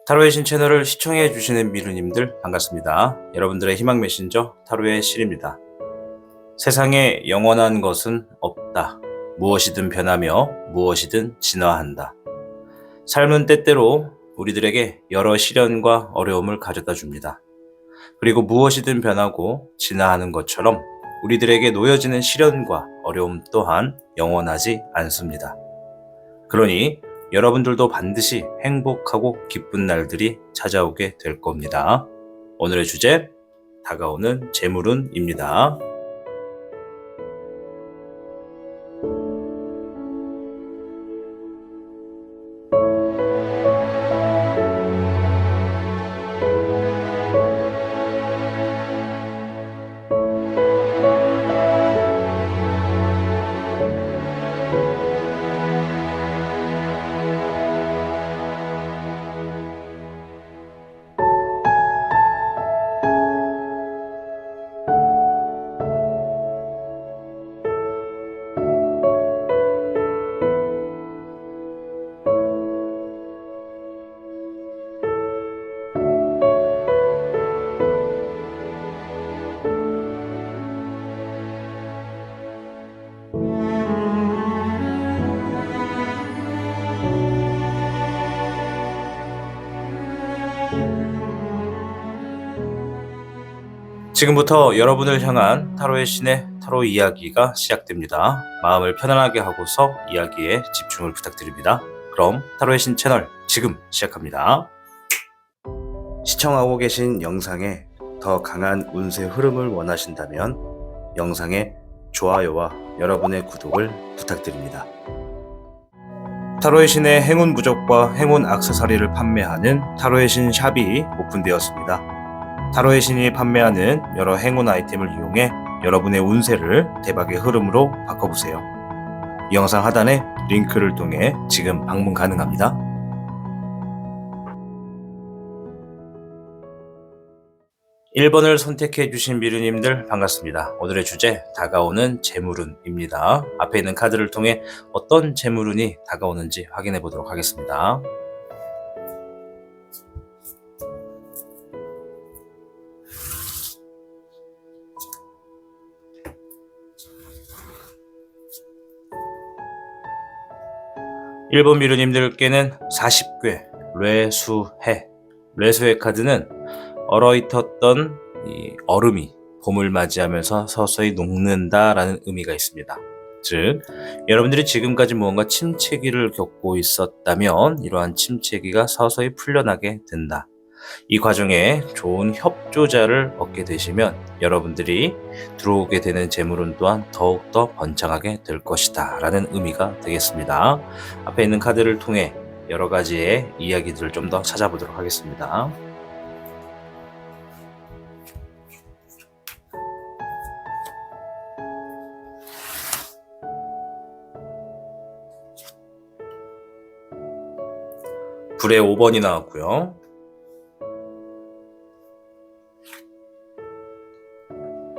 타로의 신 채널을 시청해 주시는 미루님들 반갑습니다. 여러분들의 희망 메신저 타로의 실입니다. 세상에 영원한 것은 없다. 무엇이든 변하며 무엇이든 진화한다. 삶은 때때로 우리들에게 여러 시련과 어려움을 가져다 줍니다. 그리고 무엇이든 변하고 진화하는 것처럼 우리들에게 놓여지는 시련과 어려움 또한 영원하지 않습니다. 그러니 여러분들도 반드시 행복하고 기쁜 날들이 찾아오게 될 겁니다. 오늘의 주제, 다가오는 재물운입니다. 지금부터 여러분을 향한 타로의 신의 타로 이야기가 시작됩니다. 마음을 편안하게 하고서 이야기에 집중을 부탁드립니다. 그럼 타로의 신 채널 지금 시작합니다. 시청하고 계신 영상에 더 강한 운세 흐름을 원하신다면 영상에 좋아요와 여러분의 구독을 부탁드립니다. 타로의 신의 행운 부적과 행운 액세서리를 판매하는 타로의 신 샵이 오픈되었습니다. 타로의 신이 판매하는 여러 행운 아이템을 이용해 여러분의 운세를 대박의 흐름으로 바꿔보세요. 이 영상 하단에 링크를 통해 지금 방문 가능합니다. (1번을) 선택해주신 미루님들 반갑습니다. 오늘의 주제, 다가오는 재물운입니다. 앞에 있는 카드를 통해 어떤 재물운이 다가오는지 확인해 보도록 하겠습니다. (1번) 미루님들께는 40궤 뇌수해 카드는 얼어있었던 이 얼음이 봄을 맞이하면서 서서히 녹는다라는 의미가 있습니다. 즉, 여러분들이 지금까지 무언가 침체기를 겪고 있었다면 이러한 침체기가 서서히 풀려나게 된다. 이 과정에 좋은 협조자를 얻게 되시면 여러분들이 들어오게 되는 재물운 또한 더욱더 번창하게 될 것이다 라는 의미가 되겠습니다. 앞에 있는 카드를 통해 여러 가지의 이야기들을 좀 더 찾아보도록 하겠습니다. 불의 5번이 나왔고요.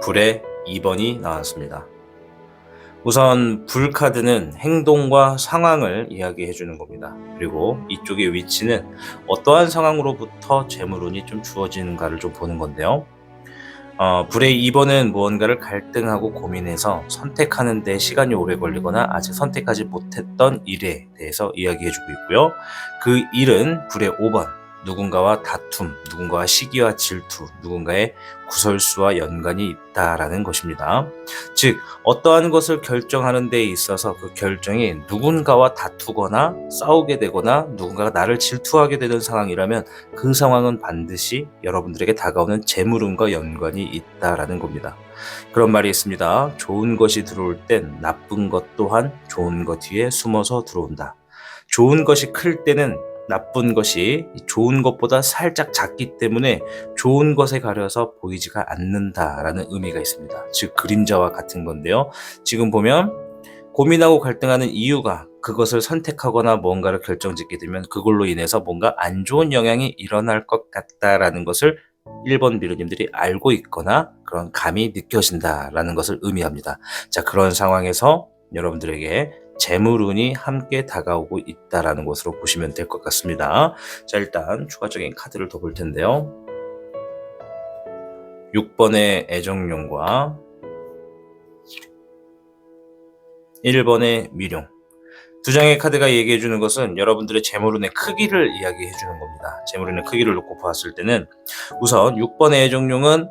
불의 2번이 나왔습니다. 우선 불 카드는 행동과 상황을 이야기해 주는 겁니다. 그리고 이쪽의 위치는 어떠한 상황으로부터 재물운이 좀 주어지는가를 좀 보는 건데요. 불의 2번은 무언가를 갈등하고 고민해서 선택하는 데 시간이 오래 걸리거나 아직 선택하지 못했던 일에 대해서 이야기해 주고 있고요. 그 일은 불의 5번, 누군가와 다툼, 누군가와 시기와 질투, 누군가의 구설수와 연관이 있다라는 것입니다. 즉, 어떠한 것을 결정하는 데 있어서 그 결정이 누군가와 다투거나 싸우게 되거나 누군가가 나를 질투하게 되는 상황이라면 그 상황은 반드시 여러분들에게 다가오는 재물운과 연관이 있다라는 겁니다. 그런 말이 있습니다. 좋은 것이 들어올 땐 나쁜 것 또한 좋은 것 뒤에 숨어서 들어온다. 좋은 것이 클 때는 나쁜 것이 좋은 것보다 살짝 작기 때문에 좋은 것에 가려서 보이지가 않는다라는 의미가 있습니다. 즉, 그림자와 같은 건데요. 지금 보면 고민하고 갈등하는 이유가 그것을 선택하거나 뭔가를 결정짓게 되면 그걸로 인해서 뭔가 안 좋은 영향이 일어날 것 같다라는 것을 1번 미루님들이 알고 있거나 그런 감이 느껴진다라는 것을 의미합니다. 자, 그런 상황에서 여러분들에게 재물운이 함께 다가오고 있다라는 것으로 보시면 될 것 같습니다. 자, 일단 추가적인 카드를 더 볼 텐데요. 6번의 애정용과 1번의 미룡. 두 장의 카드가 얘기해 주는 것은 여러분들의 재물운의 크기를 이야기해 주는 겁니다. 재물운의 크기를 놓고 보았을 때는 우선 6번의 애정용은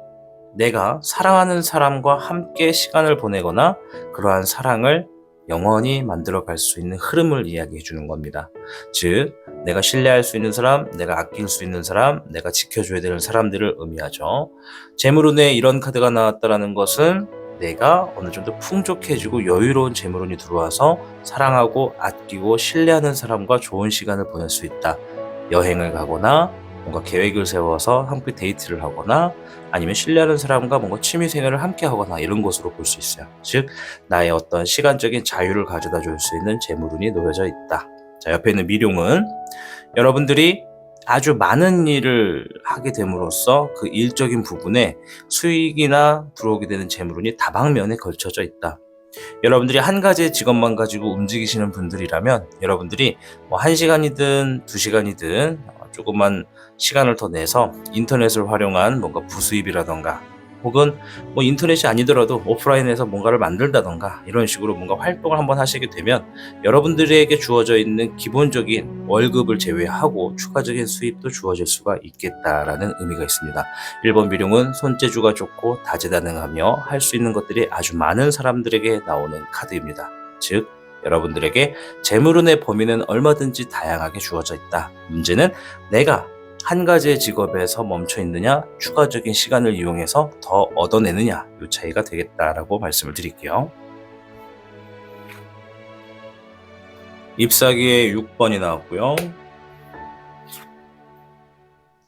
내가 사랑하는 사람과 함께 시간을 보내거나 그러한 사랑을 영원히 만들어갈 수 있는 흐름을 이야기해 주는 겁니다. 즉, 내가 신뢰할 수 있는 사람, 내가 아낄 수 있는 사람, 내가 지켜줘야 되는 사람들을 의미하죠. 재물운에 이런 카드가 나왔다는 것은 내가 어느 정도 풍족해지고 여유로운 재물운이 들어와서 사랑하고 아끼고 신뢰하는 사람과 좋은 시간을 보낼 수 있다. 여행을 가거나 뭔가 계획을 세워서 함께 데이트를 하거나 아니면 신뢰하는 사람과 뭔가 취미생활을 함께 하거나 이런 것으로 볼 수 있어요. 즉, 나의 어떤 시간적인 자유를 가져다 줄 수 있는 재물운이 놓여져 있다. 자, 옆에 있는 미룡은 여러분들이 아주 많은 일을 하게 됨으로써 그 일적인 부분에 수익이나 들어오게 되는 재물운이 다방면에 걸쳐져 있다. 여러분들이 한 가지의 직업만 가지고 움직이시는 분들이라면 여러분들이 뭐 1시간이든 2시간이든 조금만 시간을 더 내서 인터넷을 활용한 뭔가 부수입이라던가 혹은 뭐 인터넷이 아니더라도 오프라인에서 뭔가를 만들다던가 이런 식으로 뭔가 활동을 한번 하시게 되면 여러분들에게 주어져 있는 기본적인 월급을 제외하고 추가적인 수입도 주어질 수가 있겠다라는 의미가 있습니다. 1번 비룡은 손재주가 좋고 다재다능하며 할 수 있는 것들이 아주 많은 사람들에게 나오는 카드입니다. 즉, 여러분들에게 재물운의 범위는 얼마든지 다양하게 주어져 있다. 문제는 내가 한 가지의 직업에서 멈춰 있느냐, 추가적인 시간을 이용해서 더 얻어내느냐, 이 차이가 되겠다라고 말씀을 드릴게요. 잎사귀의 6번이 나왔고요.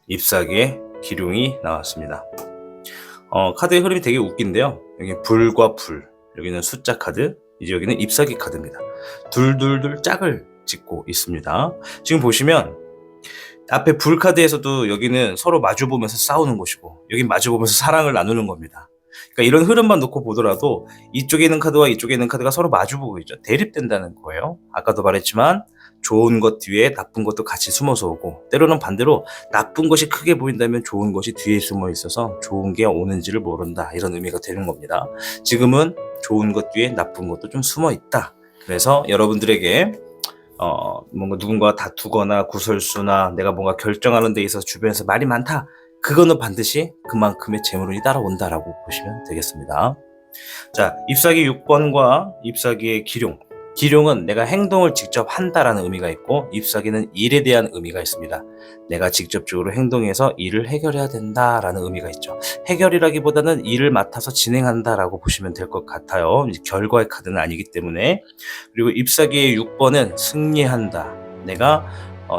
잎사귀의 기룡이 나왔습니다. 카드의 흐름이 되게 웃긴데요. 여기 불과 불, 여기는 숫자 카드, 이제 여기는 잎사귀 카드입니다. 둘둘둘 짝을 찍고 있습니다. 지금 보시면 앞에 불 카드에서도 여기는 서로 마주보면서 싸우는 곳이고 여긴 마주보면서 사랑을 나누는 겁니다. 그러니까 이런 흐름만 놓고 보더라도 이쪽에 있는 카드와 이쪽에 있는 카드가 서로 마주보고 있죠. 대립된다는 거예요. 아까도 말했지만 좋은 것 뒤에 나쁜 것도 같이 숨어서 오고 때로는 반대로 나쁜 것이 크게 보인다면 좋은 것이 뒤에 숨어 있어서 좋은 게 오는지를 모른다, 이런 의미가 되는 겁니다. 지금은 좋은 것 뒤에 나쁜 것도 좀 숨어 있다. 그래서 여러분들에게 뭔가 누군가 다투거나 구설수나 내가 뭔가 결정하는 데 있어서 주변에서 말이 많다, 그거는 반드시 그만큼의 재물운이 따라온다라고 보시면 되겠습니다. 자, 잎사귀 6번과 잎사귀의 기룡. 기룡은 내가 행동을 직접 한다라는 의미가 있고 잎사귀는 일에 대한 의미가 있습니다. 내가 직접적으로 행동해서 일을 해결해야 된다라는 의미가 있죠. 해결이라기보다는 일을 맡아서 진행한다라고 보시면 될 것 같아요. 결과의 카드는 아니기 때문에. 그리고 잎사귀의 6번은 승리한다. 내가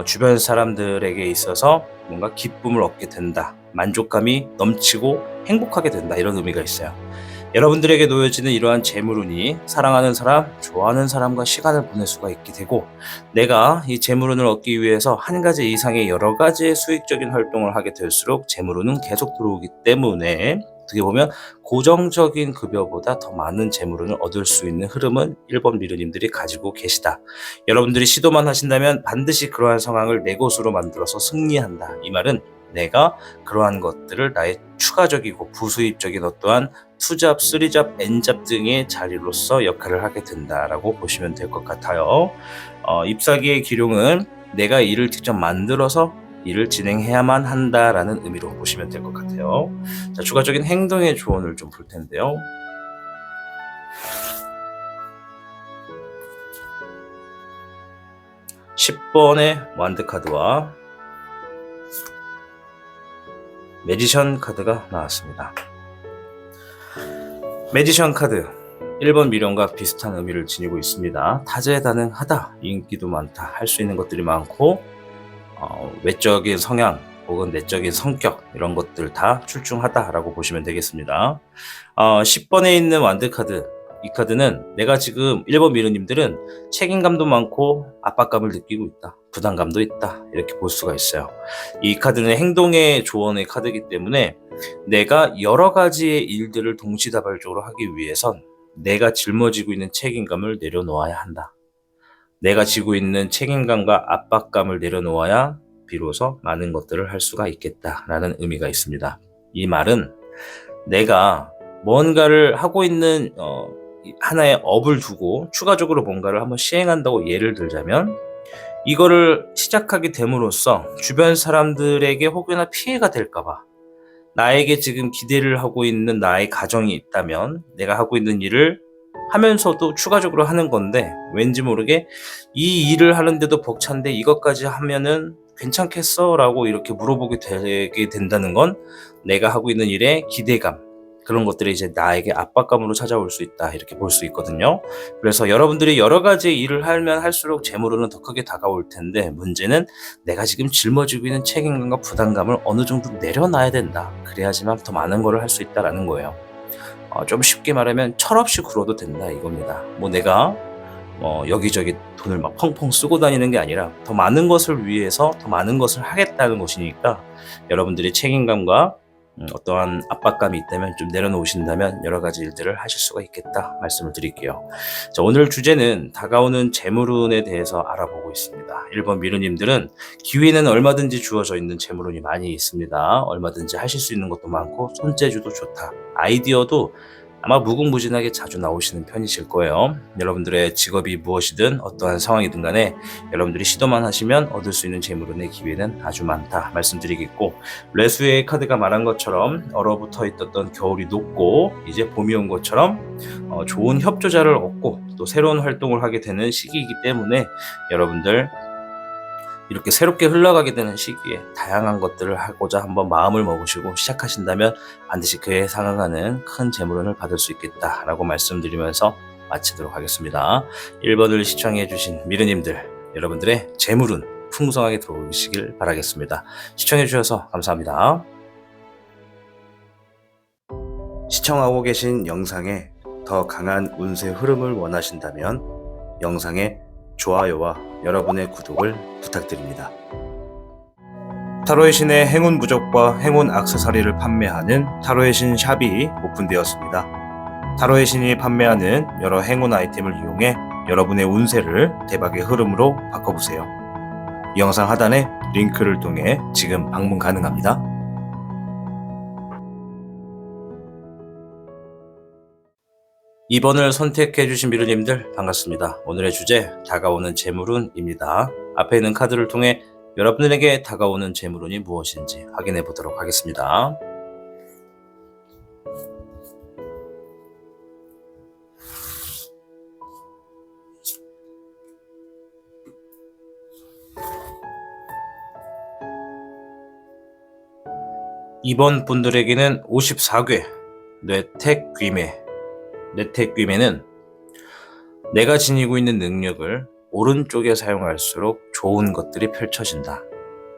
주변 사람들에게 있어서 뭔가 기쁨을 얻게 된다, 만족감이 넘치고 행복하게 된다, 이런 의미가 있어요. 여러분들에게 놓여지는 이러한 재물운이 사랑하는 사람, 좋아하는 사람과 시간을 보낼 수가 있게 되고 내가 이 재물운을 얻기 위해서 한 가지 이상의 여러 가지의 수익적인 활동을 하게 될수록 재물운은 계속 들어오기 때문에 어떻게 보면 고정적인 급여보다 더 많은 재물운을 얻을 수 있는 흐름은 1번 미르님들이 가지고 계시다. 여러분들이 시도만 하신다면 반드시 그러한 상황을 내 것으로 만들어서 승리한다. 이 말은 내가 그러한 것들을 나의 추가적이고 부수입적인 어떠한 투잡, 쓰리잡, 엔잡 등의 자리로서 역할을 하게 된다라고 보시면 될 것 같아요. 잎사귀의 기룡은 내가 일을 직접 만들어서 일을 진행해야만 한다라는 의미로 보시면 될 것 같아요. 자, 추가적인 행동의 조언을 좀 볼 텐데요. (10번의) 완드 카드와 매지션 카드가 나왔습니다. 매지션 카드 1번 미련과 비슷한 의미를 지니고 있습니다. 다재다능하다, 인기도 많다, 할 수 있는 것들이 많고 외적인 성향 혹은 내적인 성격, 이런 것들 다 출중하다라고 보시면 되겠습니다. 10번에 있는 완드 카드, 이 카드는 내가 지금 1번 미르님들은 책임감도 많고 압박감을 느끼고 있다, 부담감도 있다, 이렇게 볼 수가 있어요. 이 카드는 행동의 조언의 카드이기 때문에 내가 여러 가지의 일들을 동시다발적으로 하기 위해선 내가 짊어지고 있는 책임감을 내려놓아야 한다. 내가 지고 있는 책임감과 압박감을 내려놓아야 비로소 많은 것들을 할 수가 있겠다라는 의미가 있습니다. 이 말은 내가 뭔가를 하고 있는 하나의 업을 두고 추가적으로 뭔가를 한번 시행한다고 예를 들자면, 이거를 시작하게 됨으로써 주변 사람들에게 혹여나 피해가 될까 봐, 나에게 지금 기대를 하고 있는 나의 가정이 있다면 내가 하고 있는 일을 하면서도 추가적으로 하는 건데, 왠지 모르게 이 일을 하는데도 벅찬데 이것까지 하면은 괜찮겠어? 라고 이렇게 물어보게 되게 된다는 건, 내가 하고 있는 일에 기대감, 그런 것들이 이제 나에게 압박감으로 찾아올 수 있다, 이렇게 볼 수 있거든요. 그래서 여러분들이 여러 가지 일을 하면 할수록 재물운은 더 크게 다가올 텐데, 문제는 내가 지금 짊어지고 있는 책임감과 부담감을 어느 정도 내려놔야 된다. 그래야지만 더 많은 거를 할 수 있다라는 거예요. 좀 쉽게 말하면 철없이 굴어도 된다, 이겁니다. 뭐 내가 여기저기 돈을 막 펑펑 쓰고 다니는 게 아니라 더 많은 것을 위해서 더 많은 것을 하겠다는 것이니까, 여러분들이 책임감과 어떠한 압박감이 있다면 좀 내려놓으신다면 여러 가지 일들을 하실 수가 있겠다 말씀을 드릴게요. 자, 오늘 주제는 다가오는 재물운에 대해서 알아보고 있습니다. 1번 미르님들은 기회는 얼마든지 주어져 있는 재물운이 많이 있습니다. 얼마든지 하실 수 있는 것도 많고 손재주도 좋다. 아이디어도 아마 무궁무진하게 자주 나오시는 편이실 거예요. 여러분들의 직업이 무엇이든 어떠한 상황이든 간에 여러분들이 시도만 하시면 얻을 수 있는 재물운의 기회는 아주 많다 말씀드리겠고, 레수의 카드가 말한 것처럼 얼어붙어 있었던 겨울이 녹고 이제 봄이 온 것처럼 좋은 협조자를 얻고 또 새로운 활동을 하게 되는 시기이기 때문에, 여러분들 이렇게 새롭게 흘러가게 되는 시기에 다양한 것들을 하고자 한번 마음을 먹으시고 시작하신다면 반드시 그에 상응하는 큰 재물운을 받을 수 있겠다라고 말씀드리면서 마치도록 하겠습니다. 1번을 시청해주신 미르님들, 여러분들의 재물운 풍성하게 들어오시길 바라겠습니다. 시청해주셔서 감사합니다. 시청하고 계신 영상에 더 강한 운세 흐름을 원하신다면 영상에 좋아요와 여러분의 구독을 부탁드립니다. 타로의 신의 행운 부적과 행운 액세서리를 판매하는 타로의 신 샵이 오픈되었습니다. 타로의 신이 판매하는 여러 행운 아이템을 이용해 여러분의 운세를 대박의 흐름으로 바꿔보세요. 이 영상 하단에 링크를 통해 지금 방문 가능합니다. 2번을 선택해주신 미르님들 반갑습니다. 오늘의 주제, 다가오는 재물운입니다. 앞에 있는 카드를 통해 여러분들에게 다가오는 재물운이 무엇인지 확인해 보도록 하겠습니다. 이번 분들에게는 54괴 뇌택귀매. 뇌택귀매는 내가 지니고 있는 능력을 오른쪽에 사용할수록 좋은 것들이 펼쳐진다.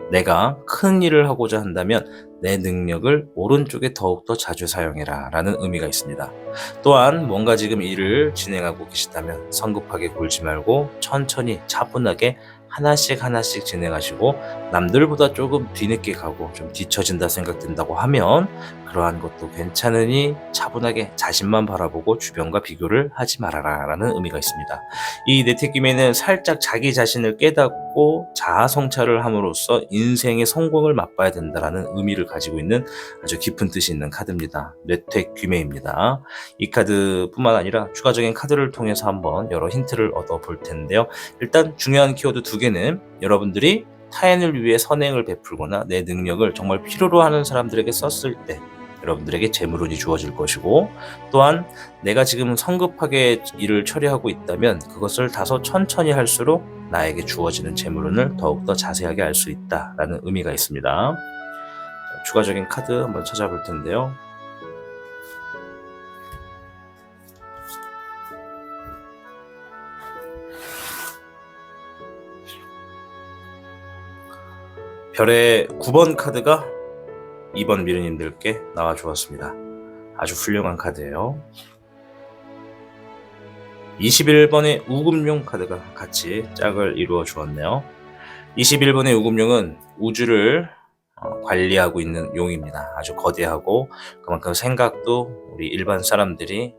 내가 큰 일을 하고자 한다면 내 능력을 오른쪽에 더욱더 자주 사용해라 라는 의미가 있습니다. 또한 뭔가 지금 일을 진행하고 계시다면 성급하게 굴지 말고 천천히 차분하게 하나씩 진행하시고, 남들보다 조금 뒤늦게 가고 좀 뒤처진다 생각된다고 하면 그러한 것도 괜찮으니 차분하게 자신만 바라보고 주변과 비교를 하지 말아라 라는 의미가 있습니다. 이 뇌택귀매는 살짝 자기 자신을 깨닫고 자아 성찰을 함으로써 인생의 성공을 맛봐야 된다라는 의미를 가지고 있는 아주 깊은 뜻이 있는 카드입니다. 뇌택귀매입니다. 이 카드뿐만 아니라 추가적인 카드를 통해서 한번 여러 힌트를 얻어볼 텐데요. 일단 중요한 키워드 2개는 여러분들이 타인을 위해 선행을 베풀거나 내 능력을 정말 필요로 하는 사람들에게 썼을 때 여러분들에게 재물운이 주어질 것이고, 또한 내가 지금 성급하게 일을 처리하고 있다면 그것을 다소 천천히 할수록 나에게 주어지는 재물운을 더욱더 자세하게 알 수 있다라는 의미가 있습니다. 자, 추가적인 카드 한번 찾아볼 텐데요. 별의 9번 카드가 2번 미르님들께 나와 주었습니다. 아주 훌륭한 카드예요. 21번의 우금룡 카드가 같이 짝을 이루어 주었네요. 21번의 우금룡은 우주를 관리하고 있는 용입니다. 아주 거대하고 그만큼 생각도 우리 일반 사람들이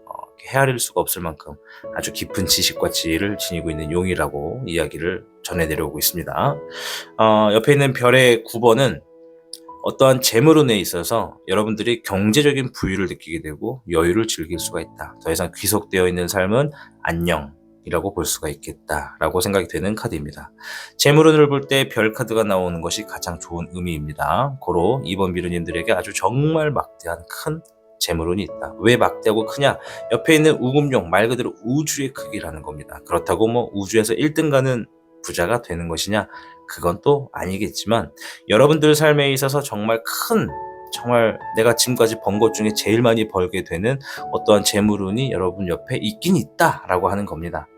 헤아릴 수가 없을 만큼 아주 깊은 지식과 지혜를 지니고 있는 용이라고 이야기를 전해내려오고 있습니다. 옆에 있는 별의 9번은 어떠한 재물운에 있어서 여러분들이 경제적인 부유를 느끼게 되고 여유를 즐길 수가 있다. 더 이상 귀속되어 있는 삶은 안녕이라고 볼 수가 있겠다라고 생각이 되는 카드입니다. 재물운을 볼 때 별 카드가 나오는 것이 가장 좋은 의미입니다. 고로 2번 미르님들에게 아주 정말 막대한 큰 재물운이 있다. 왜 막대하고 크냐? 옆에 있는 우금용, 말 그대로 우주의 크기라는 겁니다. 그렇다고 뭐 우주에서 1등 가는 부자가 되는 것이냐? 그건 또 아니겠지만 여러분들 삶에 있어서 정말 내가 지금까지 번 것 중에 제일 많이 벌게 되는 어떠한 재물운이 여러분 옆에 있긴 있다라고 하는 겁니다.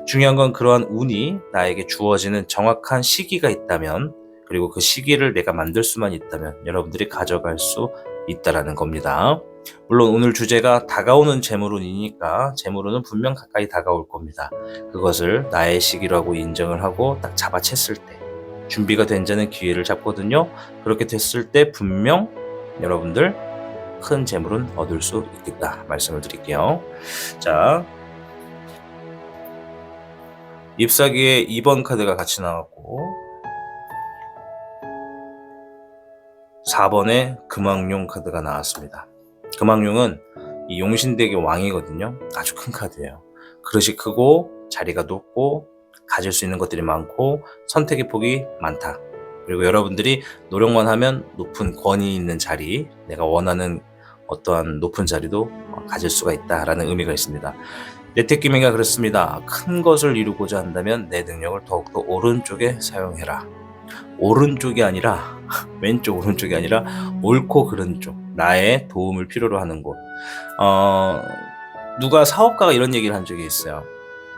중요한 건 그러한 운이 나에게 주어지는 정확한 시기가 있다면, 그리고 그 시기를 내가 만들 수만 있다면 여러분들이 가져갈 수 있다라는 겁니다. 물론 오늘 주제가 다가오는 재물운이니까 재물운은 분명 가까이 다가올 겁니다. 그것을 나의 시기라고 인정을 하고 딱 잡아챘을 때 준비가 된 자는 기회를 잡거든요. 그렇게 됐을 때 분명 여러분들 큰 재물은 얻을 수 있겠다 말씀을 드릴게요. 자, 잎사귀에 2번 카드가 같이 나왔고 4번에 금왕용 카드가 나왔습니다. 금왕용은 이 용신대의 왕이거든요. 아주 큰 카드예요. 그릇이 크고 자리가 높고 가질 수 있는 것들이 많고 선택의 폭이 많다. 그리고 여러분들이 노력만 하면 높은 권위 있는 자리, 내가 원하는 어떠한 높은 자리도 가질 수가 있다라는 의미가 있습니다. 내택기명이가 그렇습니다. 큰 것을 이루고자 한다면 내 능력을 더욱더 오른쪽에 사용해라. 오른쪽이 아니라 왼쪽 오른쪽이 아니라 옳고 그른 쪽, 나의 도움을 필요로 하는 곳. 누가 사업가가 이런 얘기를 한 적이 있어요.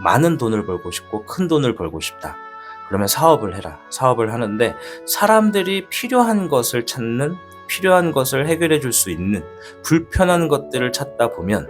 많은 돈을 벌고 싶고 큰 돈을 벌고 싶다. 그러면 사업을 해라. 사업을 하는데 사람들이 필요한 것을 찾는, 필요한 것을 해결해 줄 수 있는 불편한 것들을 찾다 보면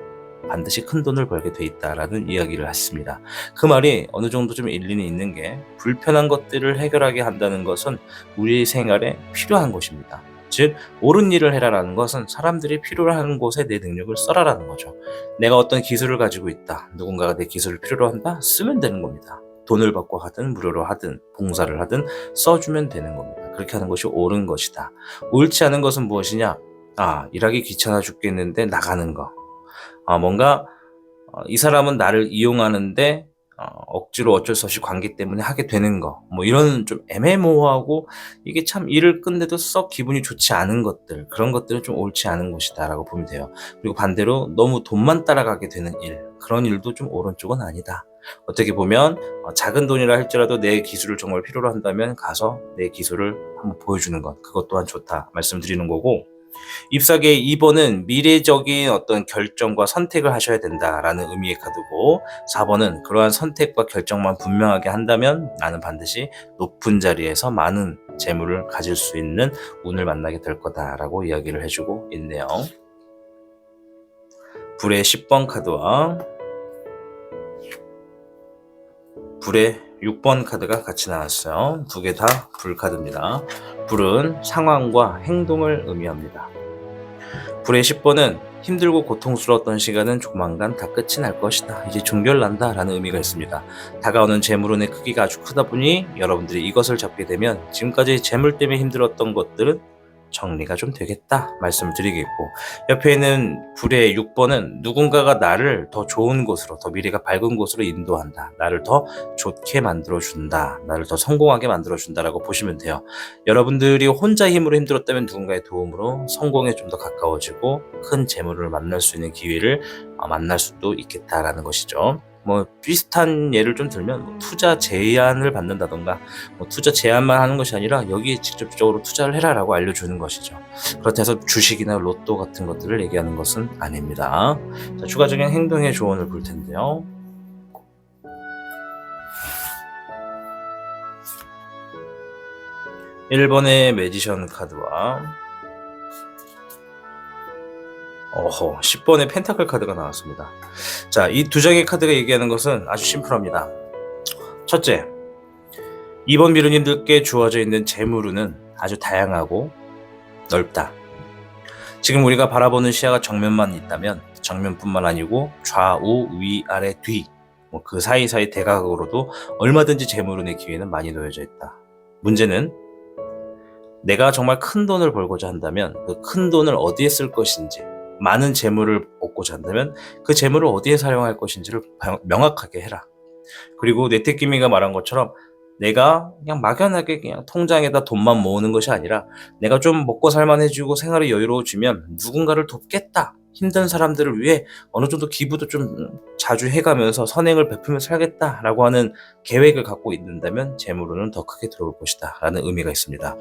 반드시 큰 돈을 벌게 돼 있다라는 이야기를 했습니다. 그 말이 어느 정도 좀 일리는 있는 게, 불편한 것들을 해결하게 한다는 것은 우리 생활에 필요한 것입니다. 즉 옳은 일을 해라라는 것은 사람들이 필요로 하는 곳에 내 능력을 써라라는 거죠. 내가 어떤 기술을 가지고 있다. 누군가가 내 기술을 필요로 한다. 쓰면 되는 겁니다. 돈을 받고 하든 무료로 하든 봉사를 하든 써주면 되는 겁니다. 그렇게 하는 것이 옳은 것이다. 옳지 않은 것은 무엇이냐? 일하기 귀찮아 죽겠는데 나가는 거. 뭔가 이 사람은 나를 이용하는데 억지로 어쩔 수 없이 관계 때문에 하게 되는 거, 뭐 이런 좀 애매모호하고 이게 참 일을 끝내도 썩 기분이 좋지 않은 것들, 그런 것들은 좀 옳지 않은 것이다 라고 보면 돼요. 그리고 반대로 너무 돈만 따라가게 되는 일, 그런 일도 좀 옳은 쪽은 아니다. 어떻게 보면 작은 돈이라 할지라도 내 기술을 정말 필요로 한다면 가서 내 기술을 한번 보여주는 것, 그것 또한 좋다 말씀드리는 거고, 잎사귀의 2번은 미래적인 어떤 결정과 선택을 하셔야 된다라는 의미의 카드고, 4번은 그러한 선택과 결정만 분명하게 한다면 나는 반드시 높은 자리에서 많은 재물을 가질 수 있는 운을 만나게 될 거다라고 이야기를 해주고 있네요. 불의 10번 카드와 불의 6번 카드가 같이 나왔어요. 두 개 다 불 카드입니다. 불은 상황과 행동을 의미합니다. 불의 10번은 힘들고 고통스러웠던 시간은 조만간 다 끝이 날 것이다. 이제 종결난다 라는 의미가 있습니다. 다가오는 재물운의 크기가 아주 크다 보니 여러분들이 이것을 잡게 되면 지금까지 재물 때문에 힘들었던 것들은 정리가 좀 되겠다 말씀을 드리겠고, 옆에 있는 불의 6번은 누군가가 나를 더 좋은 곳으로, 더 미래가 밝은 곳으로 인도한다. 나를 더 좋게 만들어준다. 나를 더 성공하게 만들어준다라고 보시면 돼요. 여러분들이 혼자 힘으로 힘들었다면 누군가의 도움으로 성공에 좀 더 가까워지고 큰 재물을 만날 수 있는 기회를 만날 수도 있겠다라는 것이죠. 뭐 비슷한 예를 좀 들면 투자 제안을 받는다던가, 투자 제안만 하는 것이 아니라 여기에 직접적으로 투자를 해라라고 알려주는 것이죠. 그렇다 해서 주식이나 로또 같은 것들을 얘기하는 것은 아닙니다. 자, 추가적인 행동의 조언을 볼 텐데요. (1번의) 매지션 카드와 10번의 펜타클 카드가 나왔습니다. 자, 이 두 장의 카드가 얘기하는 것은 아주 심플합니다. 첫째, 2번 미르님들께 주어져 있는 재물운은 아주 다양하고 넓다. 지금 우리가 바라보는 시야가 정면만 있다면 정면뿐만 아니고 좌우, 위, 아래, 뒤, 그 사이사이 대각으로도 얼마든지 재물운의 기회는 많이 놓여져 있다. 문제는 내가 정말 큰 돈을 벌고자 한다면 그 큰 돈을 어디에 쓸 것인지, 많은 재물을 얻고자 한다면 그 재물을 어디에 사용할 것인지를 명확하게 해라. 그리고 뇌태끼미가 말한 것처럼 내가 그냥 막연하게 그냥 통장에다 돈만 모으는 것이 아니라 내가 좀 먹고 살만해지고 생활이 여유로워지면 누군가를 돕겠다. 힘든 사람들을 위해 어느 정도 기부도 좀 자주 해가면서 선행을 베풀며 살겠다라고 하는 계획을 갖고 있는다면 재물로는 더 크게 들어올 것이다 라는 의미가 있습니다.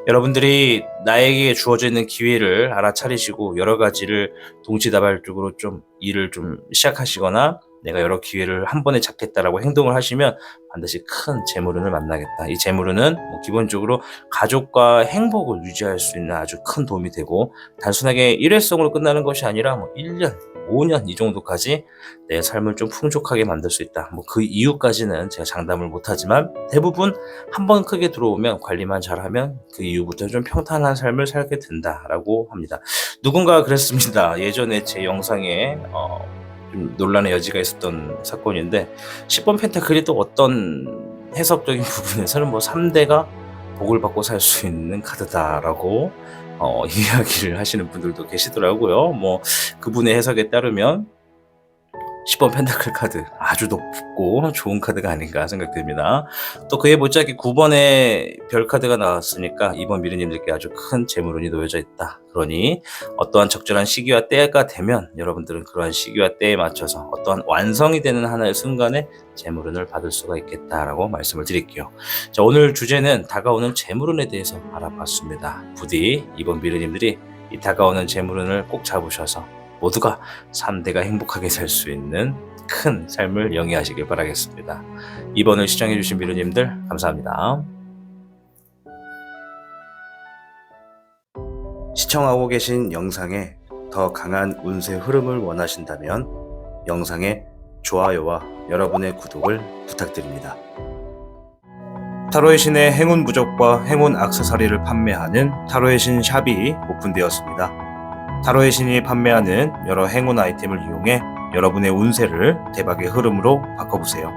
여러분들이 나에게 주어져 있는 기회를 알아차리시고 여러 가지를 동시다발적으로 좀 일을 좀 시작하시거나 내가 여러 기회를 한 번에 잡겠다라고 행동을 하시면 반드시 큰 재물운을 만나겠다. 이 재물운은 기본적으로 가족과 행복을 유지할 수 있는 아주 큰 도움이 되고 단순하게 일회성으로 끝나는 것이 아니라 1년, 5년 이 정도까지 내 삶을 좀 풍족하게 만들 수 있다. 그 이유까지는 제가 장담을 못하지만 대부분 한 번 크게 들어오면 관리만 잘하면 그 이후부터 좀 평탄한 삶을 살게 된다라고 합니다. 누군가 그랬습니다. 예전에 제 영상에 좀 논란의 여지가 있었던 사건인데 10번 펜타클이 또 어떤 해석적인 부분에서는 3대가 복을 받고 살 수 있는 카드다라고 이야기를 하시는 분들도 계시더라고요. 그분의 해석에 따르면 10번 펜타클 카드 아주 높고 좋은 카드가 아닌가 생각됩니다. 또 그에 못지않게 9번의 별 카드가 나왔으니까 이번 미르님들께 아주 큰 재물운이 놓여져 있다. 그러니 어떠한 적절한 시기와 때가 되면 여러분들은 그러한 시기와 때에 맞춰서 어떠한 완성이 되는 하나의 순간에 재물운을 받을 수가 있겠다라고 말씀을 드릴게요. 자, 오늘 주제는 다가오는 재물운에 대해서 알아봤습니다. 부디 이번 미르님들이 이 다가오는 재물운을 꼭 잡으셔서 모두가 3대가 행복하게 살 수 있는 큰 삶을 영위하시길 바라겠습니다. 이번을 시청해주신 미르님들 감사합니다. 시청하고 계신 영상에 더 강한 운세 흐름을 원하신다면 영상의 좋아요와 여러분의 구독을 부탁드립니다. 타로의 신의 행운 부적과 행운 액세서리를 판매하는 타로의 신 샵이 오픈되었습니다. 타로의 신이 판매하는 여러 행운 아이템을 이용해 여러분의 운세를 대박의 흐름으로 바꿔보세요.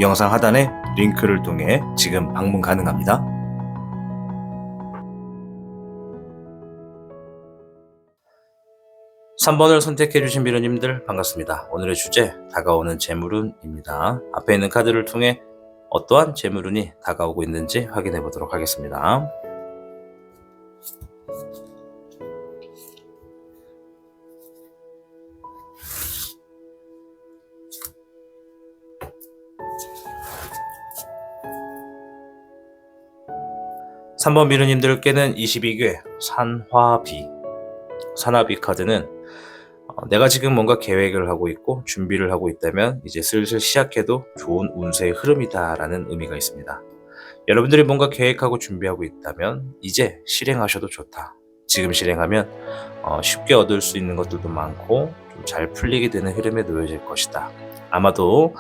이 영상 하단에 링크를 통해 지금 방문 가능합니다. (3번을) 선택해주신 미르님들 반갑습니다. 오늘의 주제 다가오는 재물운입니다. 앞에 있는 카드를 통해 어떠한 재물운이 다가오고 있는지 확인해 보도록 하겠습니다. (3번) 미르님들께는 22개 산화비. 산화비 카드는 내가 지금 뭔가 계획을 하고 있고 준비를 하고 있다면 이제 슬슬 시작해도 좋은 운세의 흐름이다 라는 의미가 있습니다. 여러분들이 뭔가 계획하고 준비하고 있다면 이제 실행하셔도 좋다. 지금 실행하면 쉽게 얻을 수 있는 것들도 많고 좀 잘 풀리게 되는 흐름에 놓여질 것이다. 아마도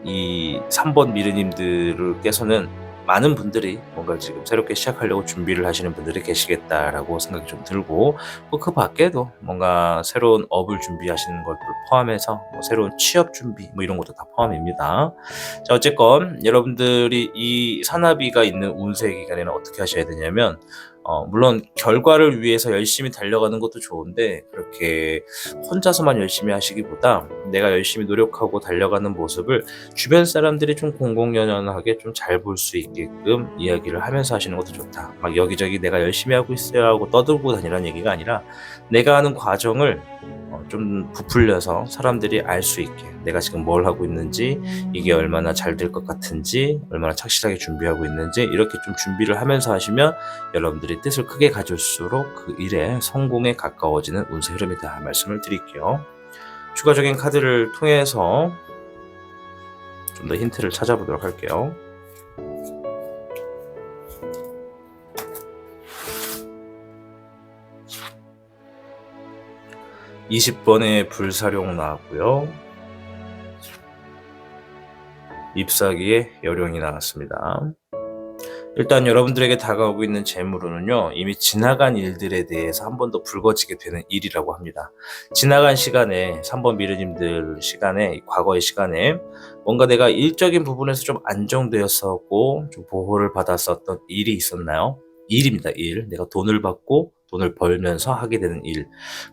이 3번 미르님들께서는 많은 분들이 뭔가 지금 새롭게 시작하려고 준비를 하시는 분들이 계시겠다라고 생각이 좀 들고 그 밖에도 뭔가 새로운 업을 준비하시는 것들 포함해서 새로운 취업 준비 이런 것도 다 포함입니다. 자, 어쨌건 여러분들이 이 산화비가 있는 운세 기간에는 어떻게 하셔야 되냐면 물론 결과를 위해서 열심히 달려가는 것도 좋은데 그렇게 혼자서만 열심히 하시기보다 내가 열심히 노력하고 달려가는 모습을 주변 사람들이 좀 공공연연하게 좀 잘 볼 수 있게끔 이야기를 하면서 하시는 것도 좋다. 막 여기저기 내가 열심히 하고 있어야 하고 떠들고 다니라는 얘기가 아니라 내가 하는 과정을 좀 부풀려서 사람들이 알 수 있게 내가 지금 뭘 하고 있는지 이게 얼마나 잘 될 것 같은지 얼마나 착실하게 준비하고 있는지 이렇게 좀 준비를 하면서 하시면 여러분들이 뜻을 크게 가질수록 그 일에 성공에 가까워지는 운세 흐름이다 말씀을 드릴게요. 추가적인 카드를 통해서 좀 더 힌트를 찾아보도록 할게요. (20번의) 불사룡 나왔고요. 잎사귀의 여룡이 나왔습니다. 일단 여러분들에게 다가오고 있는 재물운은요, 이미 지나간 일들에 대해서 한 번 더 불거지게 되는 일이라고 합니다. 지나간 시간에, 3번 미르님들 시간에, 과거의 시간에 뭔가 내가 일적인 부분에서 좀 안정되었었고 좀 보호를 받았었던 일이 있었나요? 일입니다, 일. 내가 돈을 받고 돈을 벌면서 하게 되는 일.